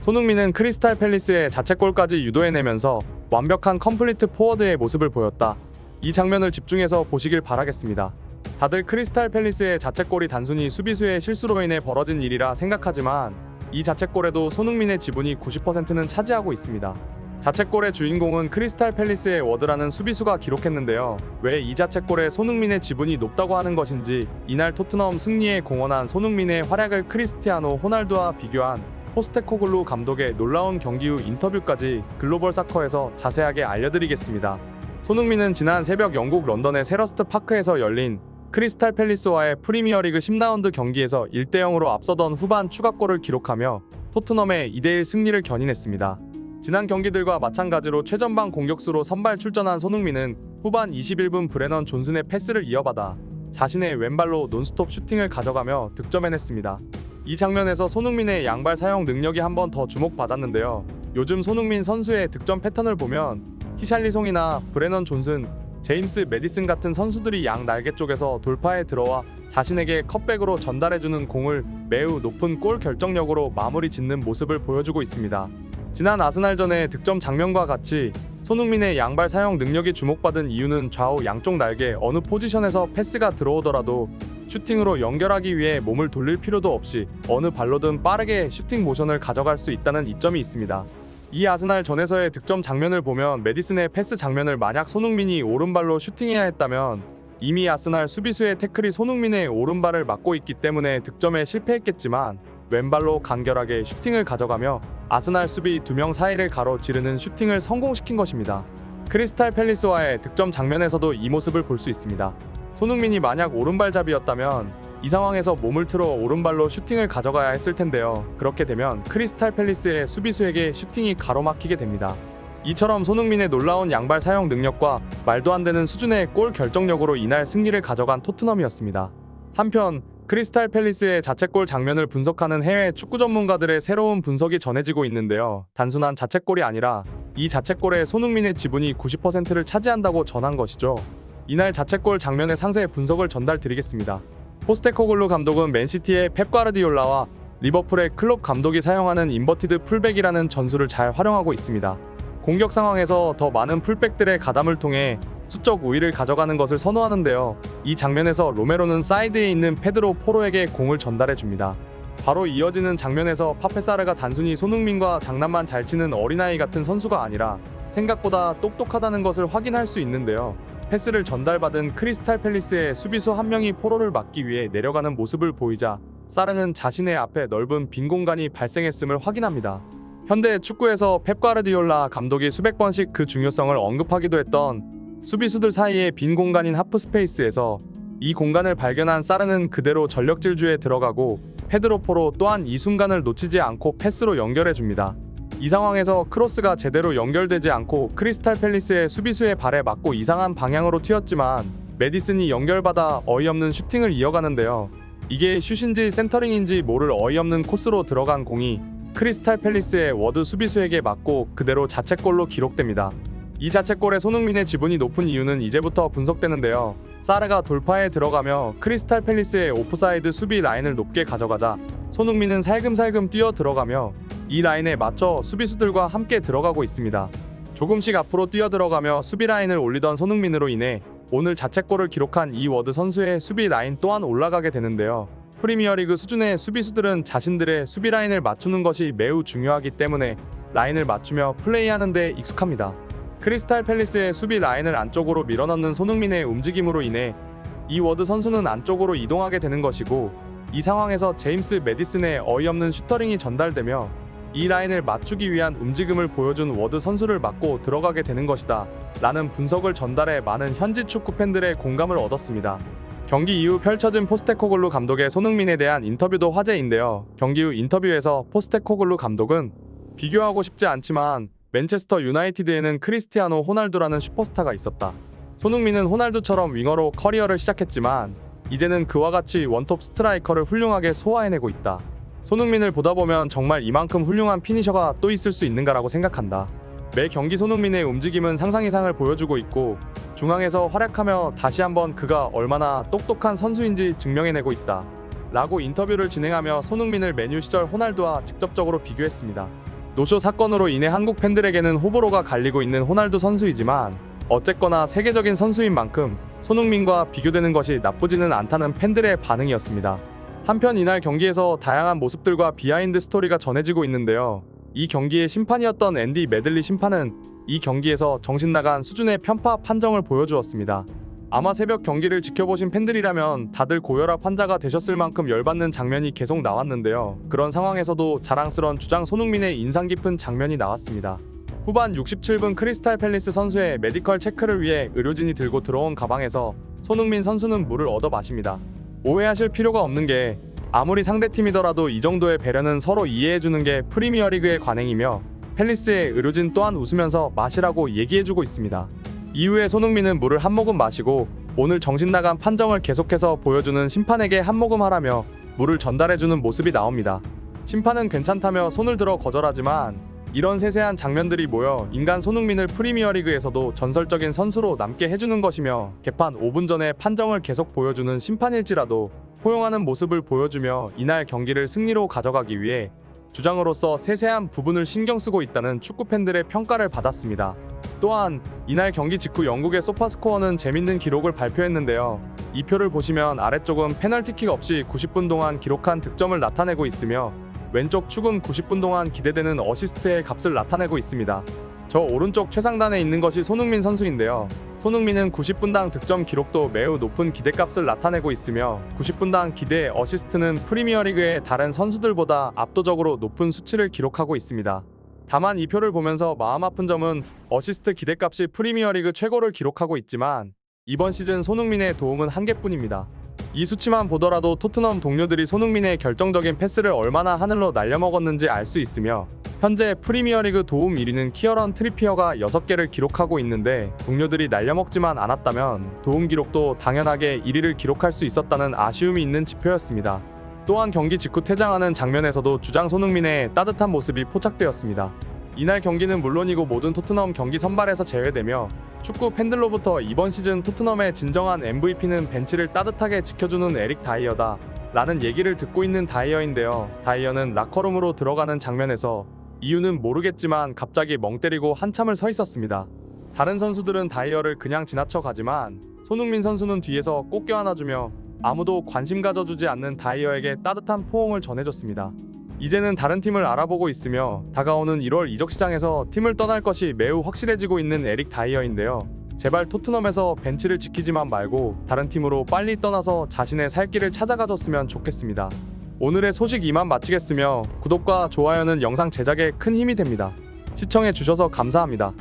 손흥민은 크리스탈 팰리스의 자책골까지 유도해내면서 완벽한 컴플리트 포워드의 모습을 보였다. 이 장면을 집중해서 보시길 바라겠습니다. 다들 크리스탈 팰리스의 자책골이 단순히 수비수의 실수로 인해 벌어진 일이라 생각하지만 이 자책골에도 손흥민의 지분이 90%는 차지하고 있습니다. 자책골의 주인공은 크리스탈 팰리스의 워드라는 수비수가 기록했는데요. 왜 이 자책골에 손흥민의 지분이 높다고 하는 것인지, 이날 토트넘 승리에 공헌한 손흥민의 활약을 크리스티아노 호날두와 비교한 포스테코글루 감독의 놀라운 경기 후 인터뷰까지 글로벌 사커에서 자세하게 알려드리겠습니다. 손흥민은 지난 새벽 영국 런던의 세러스트 파크에서 열린 크리스탈 팰리스와의 프리미어리그 10라운드 경기에서 1대0으로 앞서던 후반 추가골을 기록하며 토트넘의 2대1 승리를 견인했습니다. 지난 경기들과 마찬가지로 최전방 공격수로 선발 출전한 손흥민은 후반 21분 브레넌 존슨의 패스를 이어받아 자신의 왼발로 논스톱 슈팅을 가져가며 득점해냈습니다. 이 장면에서 손흥민의 양발 사용 능력이 한 번 더 주목받았는데요. 요즘 손흥민 선수의 득점 패턴을 보면 히샬리송이나 브레넌 존슨, 제임스 매디슨 같은 선수들이 양 날개 쪽에서 돌파에 들어와 자신에게 컷백으로 전달해주는 공을 매우 높은 골 결정력으로 마무리 짓는 모습을 보여주고 있습니다. 지난 아스날전의 득점 장면과 같이 손흥민의 양발 사용 능력이 주목받은 이유는 좌우 양쪽 날개 어느 포지션에서 패스가 들어오더라도 슈팅으로 연결하기 위해 몸을 돌릴 필요도 없이 어느 발로든 빠르게 슈팅 모션을 가져갈 수 있다는 이점이 있습니다. 이 아스날 전에서의 득점 장면을 보면 매디슨의 패스 장면을 만약 손흥민이 오른발로 슈팅해야 했다면 이미 아스날 수비수의 태클이 손흥민의 오른발을 막고 있기 때문에 득점에 실패했겠지만 왼발로 간결하게 슈팅을 가져가며 아스날 수비 2명 사이를 가로지르는 슈팅을 성공시킨 것입니다. 크리스탈 팰리스와의 득점 장면에서도 이 모습을 볼 수 있습니다. 손흥민이 만약 오른발잡이였다면 이 상황에서 몸을 틀어 오른발로 슈팅을 가져가야 했을 텐데요. 그렇게 되면 크리스탈 팰리스의 수비수에게 슈팅이 가로막히게 됩니다. 이처럼 손흥민의 놀라운 양발 사용 능력과 말도 안 되는 수준의 골 결정력으로 이날 승리를 가져간 토트넘이었습니다. 한편 크리스탈 팰리스의 자책골 장면을 분석하는 해외 축구 전문가들의 새로운 분석이 전해지고 있는데요. 단순한 자책골이 아니라 이 자책골에 손흥민의 지분이 90%를 차지한다고 전한 것이죠. 이날 자책골 장면의 상세 분석을 전달드리겠습니다. 포스테코글루 감독은 맨시티의 펩 과르디올라와 리버풀의 클롭 감독이 사용하는 인버티드 풀백이라는 전술을 잘 활용하고 있습니다. 공격 상황에서 더 많은 풀백들의 가담을 통해 수적 우위를 가져가는 것을 선호하는데요. 이 장면에서 로메로는 사이드에 있는 페드로 포로에게 공을 전달해줍니다. 바로 이어지는 장면에서 파페사르가 단순히 손흥민과 장난만 잘 치는 어린아이 같은 선수가 아니라 생각보다 똑똑하다는 것을 확인할 수 있는데요. 패스를 전달받은 크리스탈 팰리스의 수비수 한 명이 포로를 막기 위해 내려가는 모습을 보이자 사르는 자신의 앞에 넓은 빈 공간이 발생했음을 확인합니다. 현대 축구에서 펩 과르디올라 감독이 수백 번씩 그 중요성을 언급하기도 했던 수비수들 사이의 빈 공간인 하프 스페이스에서 이 공간을 발견한 사르는 그대로 전력 질주에 들어가고 페드로 포로 또한 이 순간을 놓치지 않고 패스로 연결해줍니다. 이 상황에서 크로스가 제대로 연결되지 않고 크리스탈 팰리스의 수비수의 발에 맞고 이상한 방향으로 튀었지만 매디슨이 연결받아 어이없는 슈팅을 이어가는데요. 이게 슛인지 센터링인지 모를 어이없는 코스로 들어간 공이 크리스탈 팰리스의 워드 수비수에게 맞고 그대로 자책골로 기록됩니다. 이 자책골에 손흥민의 지분이 높은 이유는 이제부터 분석되는데요. 사르가 돌파에 들어가며 크리스탈 팰리스의 오프사이드 수비 라인을 높게 가져가자 손흥민은 살금살금 뛰어 들어가며 이 라인에 맞춰 수비수들과 함께 들어가고 있습니다. 조금씩 앞으로 뛰어 들어가며 수비 라인을 올리던 손흥민으로 인해 오늘 자책골을 기록한 이 워드 선수의 수비 라인 또한 올라가게 되는데요. 프리미어리그 수준의 수비수들은 자신들의 수비 라인을 맞추는 것이 매우 중요하기 때문에 라인을 맞추며 플레이하는 데 익숙합니다. 크리스탈 팰리스의 수비 라인을 안쪽으로 밀어넣는 손흥민의 움직임으로 인해 이 워드 선수는 안쪽으로 이동하게 되는 것이고 이 상황에서 제임스 매디슨의 어이없는 슈터링이 전달되며 이 라인을 맞추기 위한 움직임을 보여준 워드 선수를 맞고 들어가게 되는 것이다 라는 분석을 전달해 많은 현지 축구 팬들의 공감을 얻었습니다. 경기 이후 펼쳐진 포스테코글루 감독의 손흥민에 대한 인터뷰도 화제인데요. 경기 후 인터뷰에서 포스테코글루 감독은 비교하고 싶지 않지만 맨체스터 유나이티드에는 크리스티아노 호날두라는 슈퍼스타가 있었다. 손흥민은 호날두처럼 윙어로 커리어를 시작했지만 이제는 그와 같이 원톱 스트라이커를 훌륭하게 소화해내고 있다. 손흥민을 보다 보면 정말 이만큼 훌륭한 피니셔가 또 있을 수 있는가라고 생각한다. 매 경기 손흥민의 움직임은 상상 이상을 보여주고 있고 중앙에서 활약하며 다시 한번 그가 얼마나 똑똑한 선수인지 증명해내고 있다 라고 인터뷰를 진행하며 손흥민을 맨유 시절 호날두와 직접적으로 비교했습니다. 노쇼 사건으로 인해 한국 팬들에게는 호불호가 갈리고 있는 호날두 선수이지만 어쨌거나 세계적인 선수인 만큼 손흥민과 비교되는 것이 나쁘지는 않다는 팬들의 반응이었습니다. 한편 이날 경기에서 다양한 모습들과 비하인드 스토리가 전해지고 있는데요. 이 경기의 심판이었던 앤디 매들리 심판은 이 경기에서 정신나간 수준의 편파 판정을 보여주었습니다. 아마 새벽 경기를 지켜보신 팬들이라면 다들 고혈압 환자가 되셨을 만큼 열받는 장면이 계속 나왔는데요. 그런 상황에서도 자랑스러운 주장 손흥민의 인상 깊은 장면이 나왔습니다. 후반 67분 크리스탈 팰리스 선수의 메디컬 체크를 위해 의료진이 들고 들어온 가방에서 손흥민 선수는 물을 얻어 마십니다. 오해하실 필요가 없는 게 아무리 상대팀이더라도 이 정도의 배려는 서로 이해해주는 게 프리미어리그의 관행이며 팰리스의 의료진 또한 웃으면서 마시라고 얘기해주고 있습니다. 이후에 손흥민은 물을 한 모금 마시고 오늘 정신나간 판정을 계속해서 보여주는 심판에게 한 모금 하라며 물을 전달해주는 모습이 나옵니다. 심판은 괜찮다며 손을 들어 거절하지만 이런 세세한 장면들이 모여 인간 손흥민을 프리미어리그에서도 전설적인 선수로 남게 해주는 것이며 개판 5분 전에 판정을 계속 보여주는 심판일지라도 포용하는 모습을 보여주며 이날 경기를 승리로 가져가기 위해 주장으로서 세세한 부분을 신경 쓰고 있다는 축구 팬들의 평가를 받았습니다. 또한 이날 경기 직후 영국의 소파스코어는 재밌는 기록을 발표했는데요. 이 표를 보시면 아래쪽은 페널티킥 없이 90분 동안 기록한 득점을 나타내고 있으며 왼쪽 축은 90분 동안 기대되는 어시스트의 값을 나타내고 있습니다. 저 오른쪽 최상단에 있는 것이 손흥민 선수인데요. 손흥민은 90분당 득점 기록도 매우 높은 기대값을 나타내고 있으며 90분당 기대 어시스트는 프리미어리그의 다른 선수들보다 압도적으로 높은 수치를 기록하고 있습니다. 다만 이 표를 보면서 마음 아픈 점은 어시스트 기대값이 프리미어리그 최고를 기록하고 있지만 이번 시즌 손흥민의 도움은 한 개뿐입니다. 이 수치만 보더라도 토트넘 동료들이 손흥민의 결정적인 패스를 얼마나 하늘로 날려먹었는지 알 수 있으며 현재 프리미어리그 도움 1위는 키어런 트리피어가 6개를 기록하고 있는데 동료들이 날려먹지만 않았다면 도움 기록도 당연하게 1위를 기록할 수 있었다는 아쉬움이 있는 지표였습니다. 또한 경기 직후 퇴장하는 장면에서도 주장 손흥민의 따뜻한 모습이 포착되었습니다. 이날 경기는 물론이고 모든 토트넘 경기 선발에서 제외되며 축구 팬들로부터 이번 시즌 토트넘의 진정한 MVP는 벤치를 따뜻하게 지켜주는 에릭 다이어다 라는 얘기를 듣고 있는 다이어인데요. 다이어는 라커룸으로 들어가는 장면에서 이유는 모르겠지만 갑자기 멍 때리고 한참을 서 있었습니다. 다른 선수들은 다이어를 그냥 지나쳐 가지만 손흥민 선수는 뒤에서 꼭 껴안아주며 아무도 관심 가져주지 않는 다이어에게 따뜻한 포옹을 전해줬습니다. 이제는 다른 팀을 알아보고 있으며 다가오는 1월 이적 시장에서 팀을 떠날 것이 매우 확실해지고 있는 에릭 다이어인데요. 제발 토트넘에서 벤치를 지키지만 말고 다른 팀으로 빨리 떠나서 자신의 살 길을 찾아가줬으면 좋겠습니다. 오늘의 소식 이만 마치겠으며 구독과 좋아요는 영상 제작에 큰 힘이 됩니다. 시청해주셔서 감사합니다.